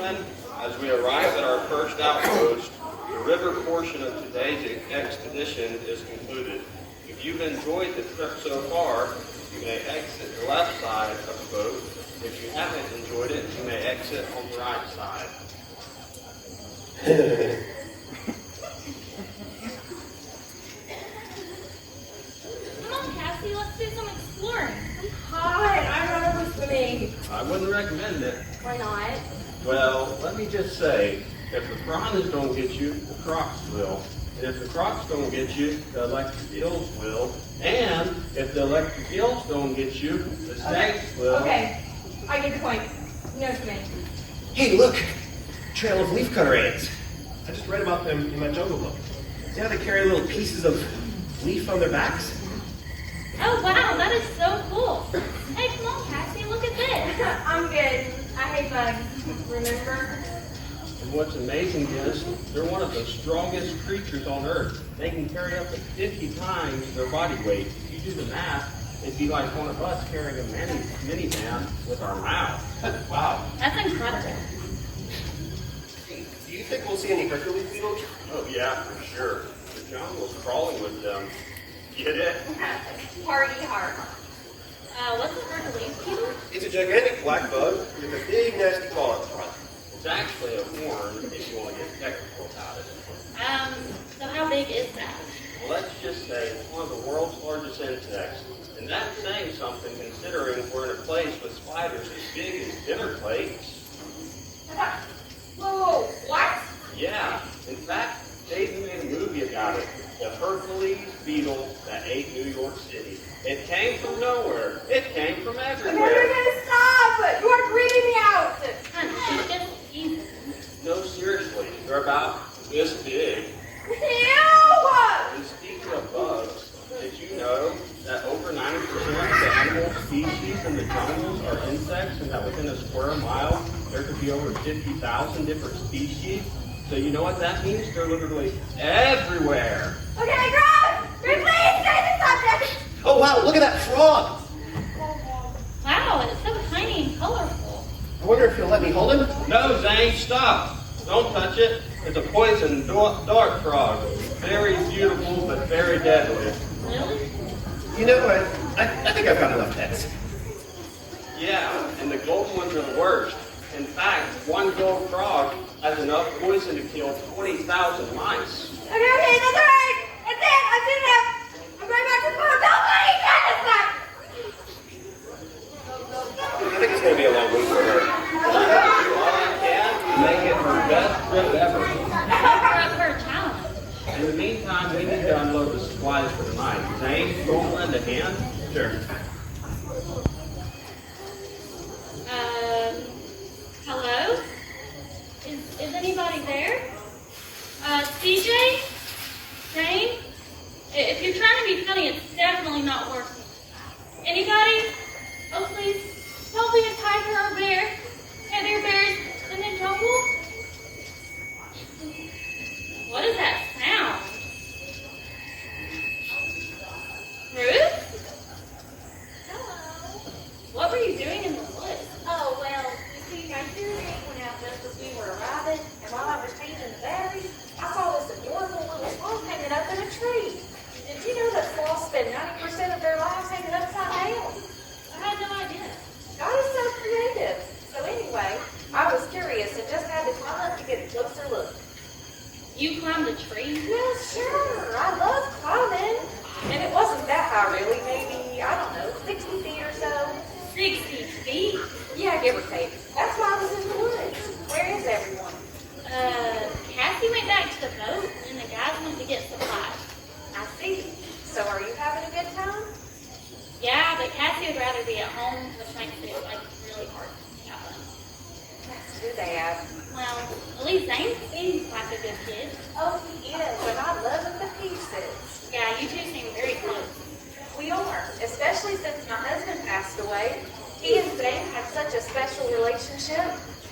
gentlemen, as we arrive at our first outpost, the river portion of today's expedition is concluded. If you've enjoyed the trip so far, you may exit the left side of the boat. If you haven't enjoyed it, you may exit on the right side. Come on, Cassie, let's do some exploring. Hi, I'm running with swimming. I wouldn't recommend it. Why not? Well, let me just say, if the piranhas don't get you, the crocs will. And if the crocs don't get you, the electric eels will. And if the electric eels don't get you, the snakes will. Okay, I get the point. No swimming. Hey, look! Trail of leafcutter ants. I just read about them in my jungle book. See how they carry little pieces of leaf on their backs? Oh, wow, that is so cool. Hey, come on, Cassie, look at this. I'm good. I hate bugs. Remember? And what's amazing is, they're one of the strongest creatures on Earth. They can carry up to 50 times their body weight. If you do the math, it'd be like one of us carrying a minivan with our mouth. Wow. That's incredible. Do you think we'll see any Hercules beetles? Oh yeah, for sure. The jungle's crawling with them. Get it? Party hard. What's a Hercules beetle? It's a gigantic black bug with a big nasty claw at the front. It's actually a horn if you want to get technical about it. So how big is that? Well, let's just say it's one of the world's largest insects. And that's saying something considering we're in a place with spiders as big as dinner plates. Whoa, what? Yeah, in fact, they even made a movie about it. The Hercules beetle that ate New York City. It came from nowhere. It came from Okay, everywhere. stop! You are creeping me out! Honey, she's just easy. No, seriously, they're about this big. Ew! And speaking of bugs, did you know that over 90% of the animal species in the jungles are insects, and that within a square mile there could be over 50,000 different species? So you know what that means? They're literally everywhere. Okay, Greg! Greg, please, stay the subject! Oh wow, look at that frog! Wow, it's so tiny and colorful. I wonder if you'll let me hold him? No, Zane, stop. Don't touch it. It's a poison dart frog. Very beautiful, but very deadly. Really? You know what? I think I've got enough pets. Yeah, and the golden ones are the worst. In fact, one gold frog has enough poison to kill 20,000 mice. Okay, that's alright! That's it! I've seen enough! I'm going back to the boat! Nobody get us! I think it's going to be a long week for her. I'll do all I can to make it her best trip ever. We're up for a challenge. In the meantime, we need to unload the supplies for the night. Zane, go and lend a hand. Sure. Hello? Is anybody there? CJ? Zane? If you're trying to be funny, it's definitely not working. Anybody? Oh, please. Don't be a tiger or a bear. Are there bears in the jungle? What is that sound? Ruth? Hello. What were you doing in the woods? Oh, well, you see, my hearing aid went out just as we were arriving, and while I was changing the batteries, I saw this adorable little sloth hanging up in a tree. Did you know that sloths spend 90% of their lives hanging upside down? I had no idea. God is so creative. So anyway, I was curious and just had to climb up to get a closer look. You climbed a tree? Well, sure. I love climbing. And it wasn't that high, really. Maybe, I don't know, 60 feet or so. 60 feet? Yeah, give or take. That's why I was in the woods. Where is everyone? Cassie went back to the boat, and the guys went to get supplies. I see. So are you having a good time? Yeah, but Cassie would rather be at home, which makes it, like, really hard to have fun. That's too bad. Well, at least Zane seems like a good kid. Oh, he is, and I love him to pieces. Yeah, you two seem very close. We are, especially since my husband passed away. He and Zane had such a special relationship,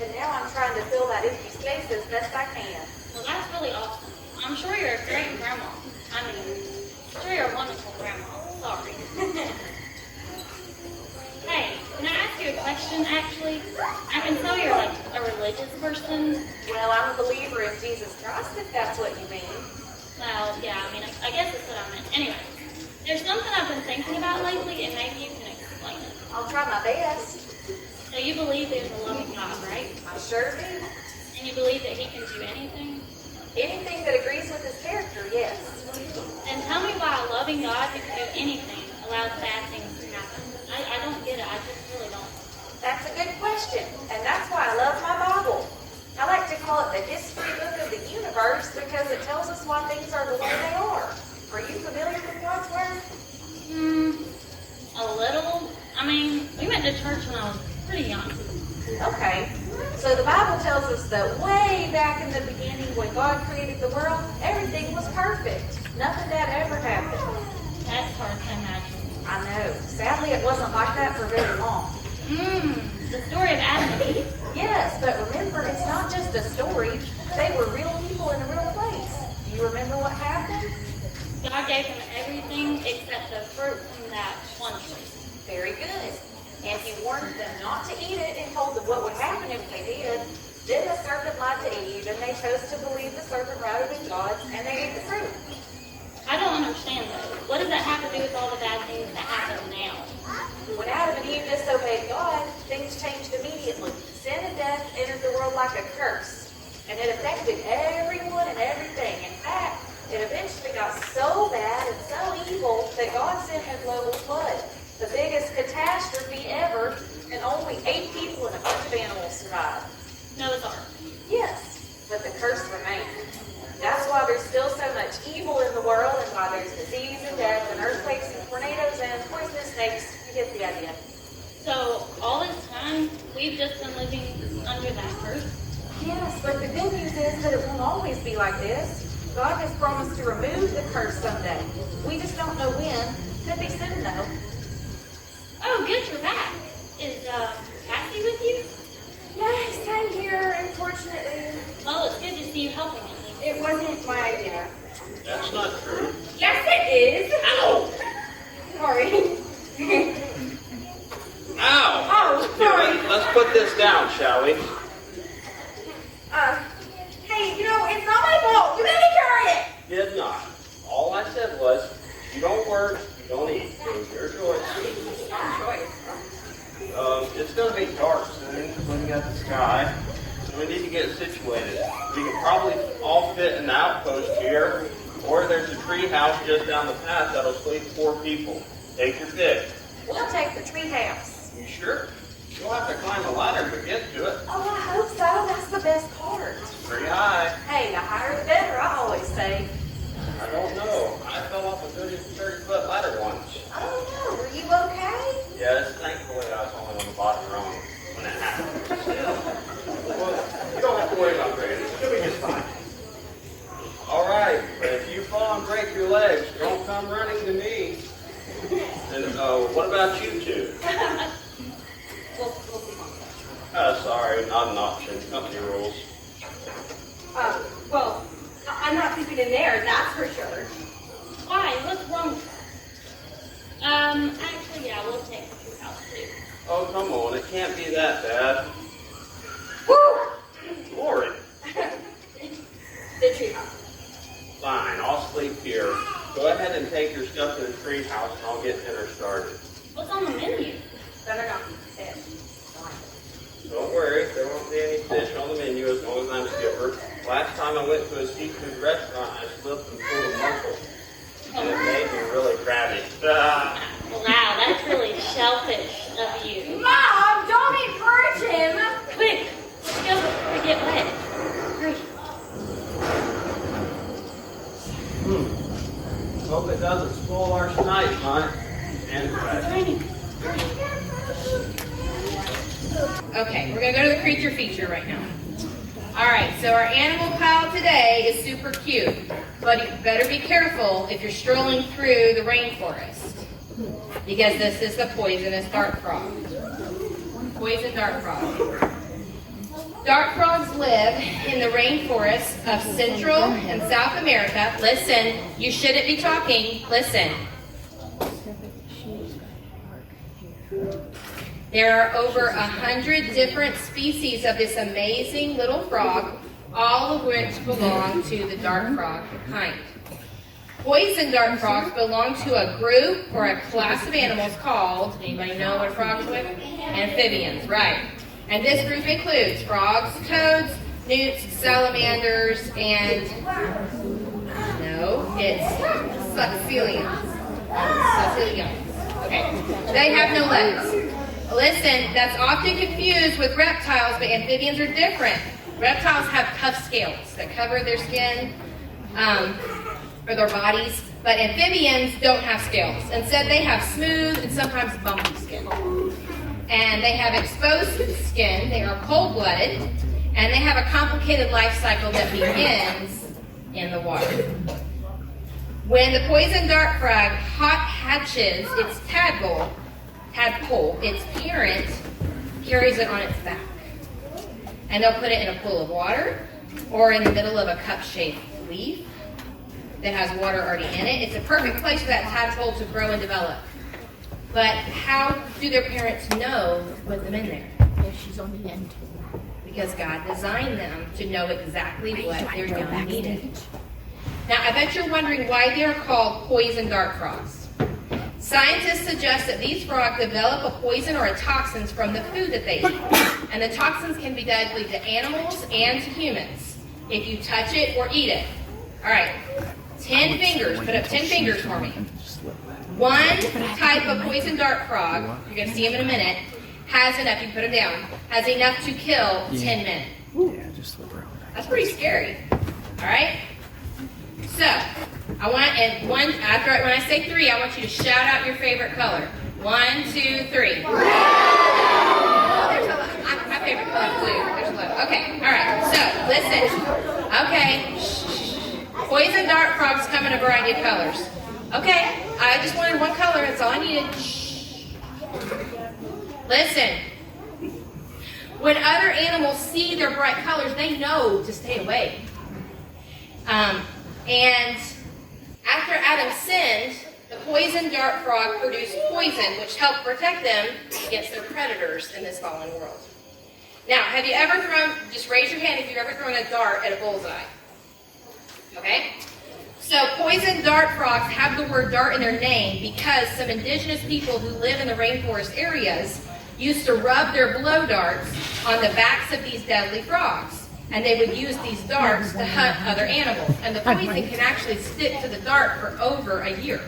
and now I'm trying to fill that empty space as best I can. Well, that's really awesome. I'm sure you're a great grandma. I mean, I'm sure you're a wonderful grandma. Sorry. Hey, can I ask you a question? question, actually. I can tell you're like a religious person. Well, I'm a believer in Jesus Christ, if that's what you mean. Well, yeah, I mean, I guess that's what I meant. Anyway, there's something I've been thinking about lately, and maybe you can explain it. I'll try my best. So you believe there's a loving God, right? I sure do. And you believe that he can do anything? Anything that agrees with his character, yes. And tell me why a loving God who can do anything allows bad things to happen. I don't get it. I just really don't. That's a good question, and that's why I love my Bible. I like to call it the history book of the universe because it tells us why things are the way they are. Are you familiar with God's Word? A little. I mean, we went to church when I was pretty young. Okay, so the Bible tells us that way back in the beginning when God created the world, everything was perfect. Nothing bad ever happened. That's hard to imagine. I know. Sadly, it wasn't like that for very long. The story of Adam and Eve? Yes, but remember, it's not just a story. They were real people in a real place. Do you remember what happened? God gave them everything except the fruit from that one tree. Very good. And he warned them not to eat it and told them what would happen if they did. Then the serpent lied to Eve, and they chose to believe the serpent rather than God, and they ate the fruit. I don't understand though. What does that have to do with all the bad things that happen now? When Adam and Eve disobeyed God, things changed immediately. Sin and death entered the world like a curse, and it affected everyone and everything. In fact, it eventually got so bad and so evil that God sent a global flood, the biggest catastrophe ever, and only 8 people and a bunch of animals survived. Noah's Ark. Yes, but the curse remained. That's why there's still so much evil in the world, and why there's disease and death and earthquakes and tornadoes and poisonous snakes. You get the idea. So all this time, we've just been living under that curse? Yes, but the good news is that it won't always be like this. God has promised to remove the curse someday. We just don't know when. Could be soon, though. Oh, good, you're back. Is Cassie with you? Yes, I'm here, unfortunately. Well, it's good to see you helping me. It wasn't my idea. That's not true. Yes, it is. Ow! Sorry. Ow! Oh, sorry. Here, let's put this down, shall we? Hey, it's not my fault. You made me carry it. Did not. All I said was, you don't work, you don't eat. It was your choice. It's going to be dark soon, looking at the sky. So we need to get situated. We can probably all fit in the outpost here, or there's a tree house just down the path that'll sleep 4 people. Take your pick. We'll take the tree house. You sure? You'll have to climb a ladder to get to it. Oh, I hope so. That's the best part. Pretty high. Hey, the higher the better, I always say. I don't know. I fell off a 30-foot ladder once. Oh, no. Were you okay? Yes, thankfully I was only on the bottom rung when it happened. Still. Well, you don't have to worry about grading. You'll be just fine. All right, but if you fall and break your legs, don't come running to me. And what about you two? We'll see on Sorry, not an option. Company rules. Well, I'm not sleeping in there, that's for sure. Why? What's wrong with that? Actually, yeah, we'll take the tree house too. Oh, come on. It can't be that bad. Woo! Lori. The tree house. Fine, I'll sleep here. Go ahead and take your stuff to the tree house and I'll get dinner started. What's on the menu? Don't worry, there won't be any fish on the menu as long as I'm skipper. Last time I went to a seafood restaurant, I slipped and pulled a mussel. And it made me really crabby. Wow, that's really shellfish of you. Mom, don't encourage him! Quick, let's go before we get wet. Hurry. Hope it doesn't spoil our night, hunt. And It's raining. Okay, we're going to go to the creature feature right now. All right, so our animal pile today is super cute, but you better be careful if you're strolling through the rainforest, because this is the poisonous dart frog. Poison dart frog. Dart frogs live in the rainforests of Central and South America. Listen, you shouldn't be talking. Listen. There are over 100 different species of this amazing little frog, all of which belong to the dart frog kind. Poison dart frogs belong to a group or a class of animals called, anybody know what a frog is with? Amphibians, right. And this group includes frogs, toads, newts, salamanders, and, no, it's succulents. Okay, they have no legs. Listen, that's often confused with reptiles, but amphibians are different. Reptiles have tough scales that cover their skin, or their bodies, but amphibians don't have scales. Instead, they have smooth and sometimes bumpy skin. And they have exposed skin, they are cold-blooded, and they have a complicated life cycle that begins in the water. When the poison dart frog hatches its tadpole, its parent carries it on its back. And they'll put it in a pool of water or in the middle of a cup-shaped leaf that has water already in it. It's a perfect place for that tadpole to grow and develop. But how do their parents know to put them in there? She's on the end. Because God designed them to know exactly what their young needed. Now, I bet you're wondering why they're called poison dart frogs. Scientists suggest that these frogs develop a poison or a toxins from the food that they eat. And the toxins can be deadly to animals and to humans if you touch it or eat it. All right, 10 fingers. Put up 10 fingers for me. One type of poison dart frog, you're going to see him in a minute, has enough, you put him down, has enough to kill 10 men. Yeah, just slip around. That's pretty scary. All right? So, I want, and when I say 3, I want you to shout out your favorite color. 1, 2, 3. Oh, there's a lot. My favorite color is blue. There's a lot. Okay, all right. So, listen. Okay. Poison dart frogs come in a variety of colors. Okay, I just wanted one color. That's all I needed. Shh. Listen. When other animals see their bright colors, they know to stay away. And after Adam sinned, the poison dart frog produced poison, which helped protect them against their predators in this fallen world. Now, have you ever thrown, just raise your hand if you've ever thrown a dart at a bullseye. Okay? So poison dart frogs have the word dart in their name because some indigenous people who live in the rainforest areas used to rub their blow darts on the backs of these deadly frogs. And they would use these darts to hunt other animals. And the poison can actually stick to the dart for over a year.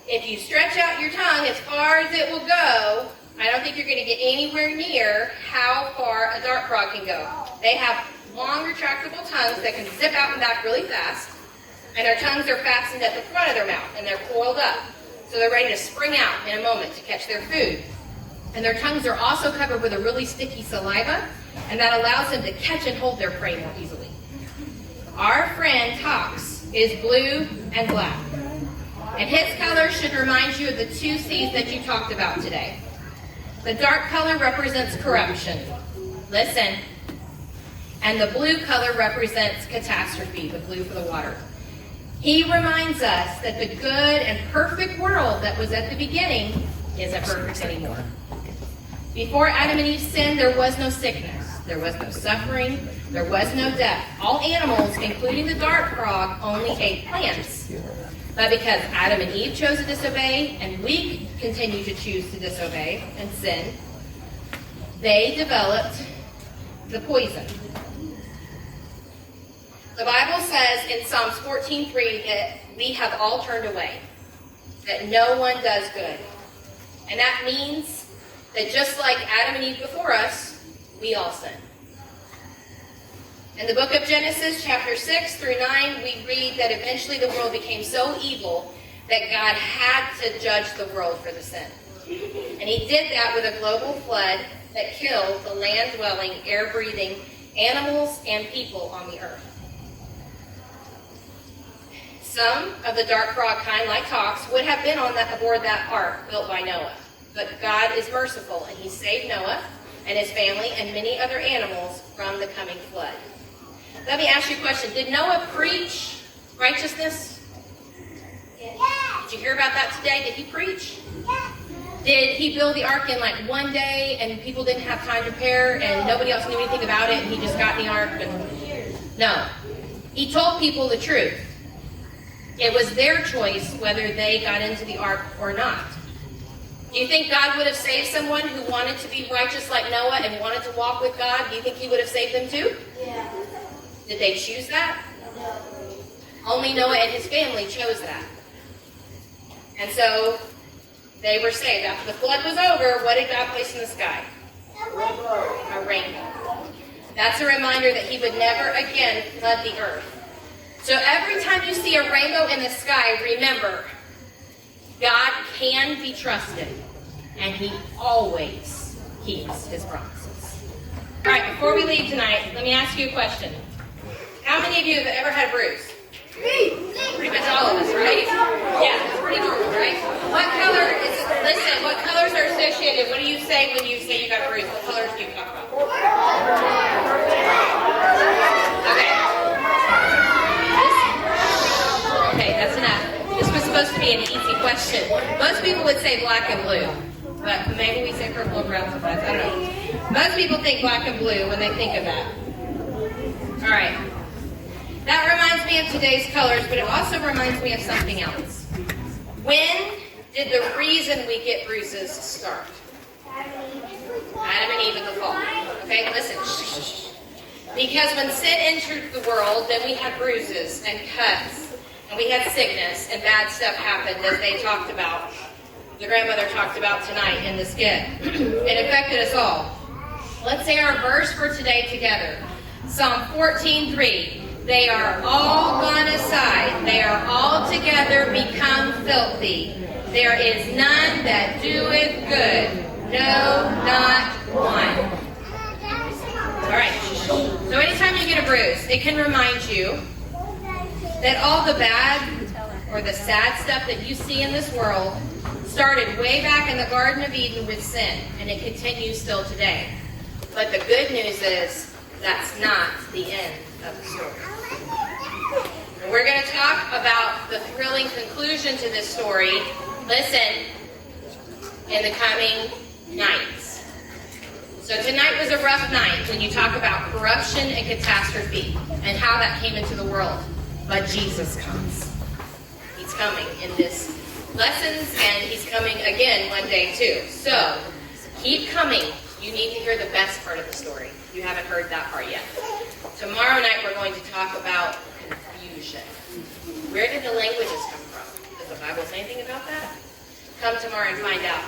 If you stretch out your tongue as far as it will go, I don't think you're going to get anywhere near how far a dart frog can go. They have long retractable tongues that can zip out and back really fast. And their tongues are fastened at the front of their mouth and they're coiled up. So they're ready to spring out in a moment to catch their food. And their tongues are also covered with a really sticky saliva, and that allows them to catch and hold their prey more easily. Our friend Tox is blue and black. And his color should remind you of the 2 C's that you talked about today. The dark color represents corruption. Listen. And the blue color represents catastrophe, the blue for the water. He reminds us that the good and perfect world that was at the beginning isn't perfect anymore. Before Adam and Eve sinned, there was no sickness, there was no suffering, there was no death. All animals, including the dart frog, only ate plants. But because Adam and Eve chose to disobey, and we continue to choose to disobey and sin, they developed the poison. The Bible says in Psalms 14:3 that we have all turned away, that no one does good. And that means that just like Adam and Eve before us, we all sin. In the book of Genesis, chapter 6 through 9, we read that eventually the world became so evil that God had to judge the world for the sin. And he did that with a global flood that killed the land-dwelling, air-breathing animals and people on the earth. Some of the dart frog kind, like Tox, would have been aboard that ark built by Noah. But God is merciful, and he saved Noah and his family and many other animals from the coming flood. Let me ask you a question. Did Noah preach righteousness? Yes. Did you hear about that today? Did he preach? Yes. Did he build the ark in like one day and people didn't have time to prepare and nobody else knew anything about it and he just got in the ark? No. He told people the truth. It was their choice whether they got into the ark or not. Do you think God would have saved someone who wanted to be righteous like Noah and wanted to walk with God? Do you think he would have saved them too? Yeah. Did they choose that? Only Noah and his family chose that. And so they were saved. After the flood was over, what did God place in the sky? A rainbow. That's a reminder that he would never again flood the earth. So every time you see a rainbow in the sky, remember, God can be trusted, and he always keeps his promises. All right, before we leave tonight, let me ask you a question. How many of you have ever had a bruise? Pretty much all of us, right? Yeah, it's pretty normal, right? What color is, listen, what colors are associated? What do you say when you say you got a bruise? What colors do you talk about? Okay, that's enough. This was supposed to be an easy question. Most people would say black and blue, but maybe we say purple and brown sometimes. I don't know. Most people think black and blue when they think of that. All right. That reminds me of today's colors, but it also reminds me of something else. When did the reason we get bruises start? Adam and Eve in the fall. Okay, listen. Because when sin entered the world, then we had bruises and cuts, and we had sickness, and bad stuff happened, as they talked about. The grandmother talked about tonight in the skit. It affected us all. Let's say our verse for today together. Psalm 14:3. They are all gone aside. They are all together become filthy. There is none that doeth good. No, not one. All right. So anytime you get a bruise, it can remind you that all the bad or the sad stuff that you see in this world started way back in the Garden of Eden with sin, and it continues still today. But the good news is that's not the end of the story. And we're going to talk about the thrilling conclusion to this story, listen, in the coming nights. So tonight was a rough night when you talk about corruption and catastrophe and how that came into the world. But Jesus comes. He's coming in this lessons, and he's coming again one day too. So keep coming. You need to hear the best part of the story. You haven't heard that part yet. Tomorrow night we're going to talk about confusion. Where did the languages come from? Does the Bible say anything about that? Come tomorrow and find out.